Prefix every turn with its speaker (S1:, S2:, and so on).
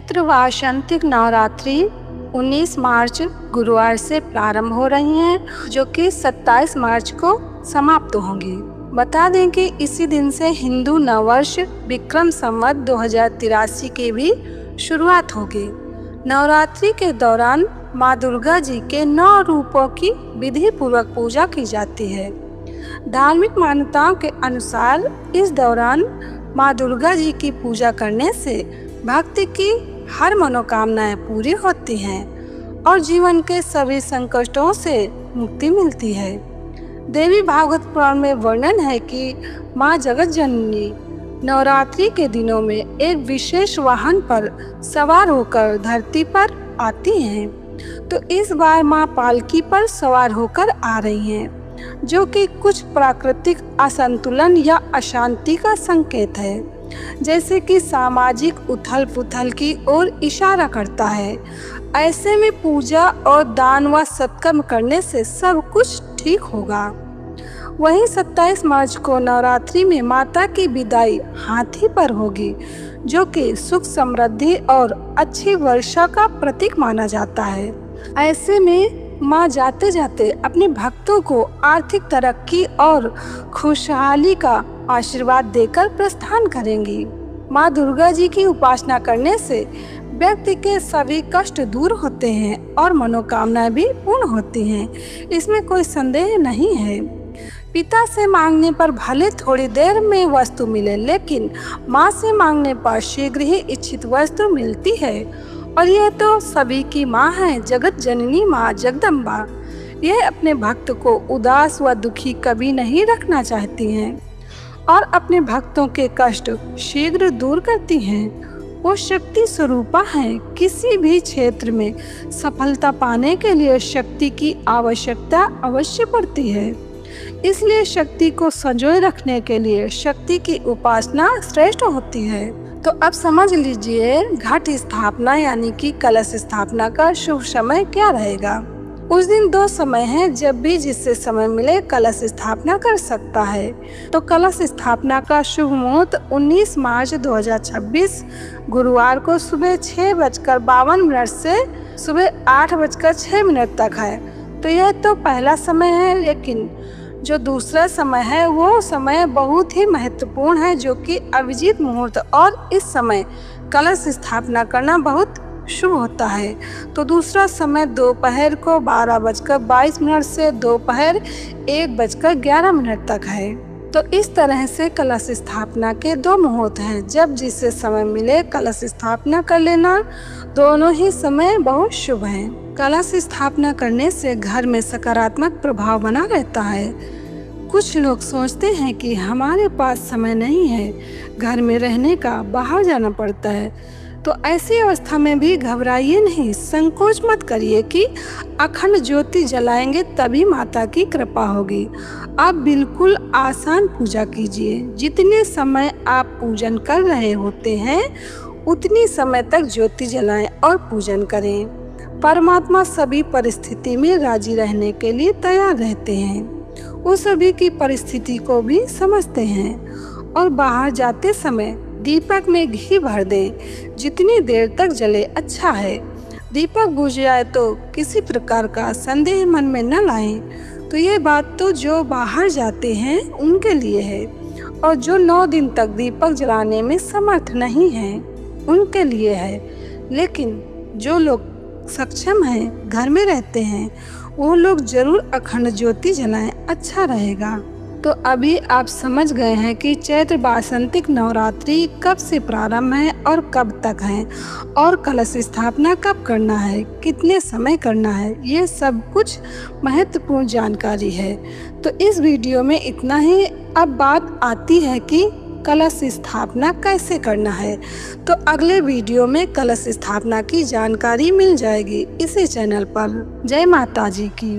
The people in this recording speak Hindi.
S1: चैत्र वासंतिक नवरात्रि 19 मार्च गुरुवार से प्रारंभ हो रही हैं, जो कि 27 मार्च को समाप्त होंगी। बता दें कि इसी दिन से हिंदू नववर्ष विक्रम संवत 2083 की भी शुरुआत होगी। नवरात्रि के दौरान माँ दुर्गा जी के 9 रूपों की विधि पूर्वक पूजा की जाती है। धार्मिक मान्यताओं के अनुसार इस दौरान माँ दुर्गा जी की पूजा करने से भक्ति की हर मनोकामनाएं पूरी होती हैं और जीवन के सभी संकटों से मुक्ति मिलती है। देवी भागवत पुराण में वर्णन है कि माँ जगत जननी नवरात्रि के दिनों में एक विशेष वाहन पर सवार होकर धरती पर आती हैं। तो इस बार माँ पालकी पर सवार होकर आ रही हैं, जो कि कुछ प्राकृतिक असंतुलन या अशांति का संकेत है, जैसे कि सामाजिक उथल पुथल की ओर इशारा करता है। ऐसे में पूजा और दान व सत्कर्म करने से सब कुछ ठीक होगा। वहीं 27 मार्च को नवरात्रि में माता की विदाई हाथी पर होगी, जो कि सुख समृद्धि और अच्छी वर्षा का प्रतीक माना जाता है। ऐसे में माँ जाते जाते अपने भक्तों को आर्थिक तरक्की और खुशहाली का आशीर्वाद देकर प्रस्थान करेंगी। माँ दुर्गा जी की उपासना करने से व्यक्ति के सभी कष्ट दूर होते हैं और मनोकामनाएं भी पूर्ण होती हैं, इसमें कोई संदेह नहीं है। पिता से मांगने पर भले थोड़ी देर में वस्तु मिले, लेकिन माँ से मांगने पर शीघ्र ही इच्छित वस्तु मिलती है। और यह तो सभी की माँ है, जगत जननी माँ जगदम्बा। यह अपने भक्त को उदास व दुखी कभी नहीं रखना चाहती हैं और अपने भक्तों के कष्ट शीघ्र दूर करती हैं। वो शक्ति स्वरूपा है। किसी भी क्षेत्र में सफलता पाने के लिए शक्ति की आवश्यकता अवश्य पड़ती है। इसलिए शक्ति को संजोए रखने के लिए शक्ति की उपासना श्रेष्ठ होती है। तो अब समझ लीजिए घट स्थापना यानी कि कलश स्थापना का शुभ समय क्या रहेगा। उस दिन 2 समय हैं, जब भी जिससे समय मिले कलश स्थापना कर सकता है। तो कलश स्थापना का शुभ मुहूर्त 19 मार्च 2026 गुरुवार को सुबह 6:52 से सुबह 8:06 तक है। तो यह तो पहला समय है, लेकिन जो दूसरा समय है वो समय बहुत ही महत्वपूर्ण है, जो कि अभिजीत मुहूर्त, और इस समय कलश स्थापना करना बहुत शुभ होता है। तो दूसरा समय दोपहर को 12:22 से दोपहर 1:11 तक है। तो इस तरह से कलश स्थापना के 2 मुहूर्त हैं। जब जिसे समय मिले कलश स्थापना कर लेना। दोनों ही समय बहुत शुभ हैं। कलश स्थापना करने से घर में सकारात्मक प्रभाव बना रहता है। कुछ लोग सोचते हैं कि हमारे पास समय नहीं है, घर में रहने का, बाहर जाना पड़ता है। तो ऐसी अवस्था में भी घबराइए नहीं, संकोच मत करिए कि अखंड ज्योति जलाएंगे तभी माता की कृपा होगी। आप बिल्कुल आसान पूजा कीजिए। जितने समय आप पूजन कर रहे होते हैं उतनी समय तक ज्योति जलाएं और पूजन करें। परमात्मा सभी परिस्थिति में राजी रहने के लिए तैयार रहते हैं। वो सभी की परिस्थिति को भी समझते हैं। और बाहर जाते समय दीपक में घी भर दें, जितनी देर तक जले अच्छा है। दीपक बुझ जाए तो किसी प्रकार का संदेह मन में न लाएं। तो ये बात तो जो बाहर जाते हैं उनके लिए है, और जो 9 दिन तक दीपक जलाने में समर्थ नहीं है उनके लिए है। लेकिन जो लोग सक्षम हैं, घर में रहते हैं, वो लोग जरूर अखंड ज्योति जलाएं, अच्छा रहेगा। तो अभी आप समझ गए हैं कि चैत्र वासंतिक नवरात्रि कब से प्रारंभ है और कब तक है, और कलश स्थापना कब करना है, कितने समय करना है, ये सब कुछ महत्वपूर्ण जानकारी है। तो इस वीडियो में इतना ही। अब बात आती है कि कलश स्थापना कैसे करना है। तो अगले वीडियो में कलश स्थापना की जानकारी मिल जाएगी इसी चैनल पर। जय माता जी की।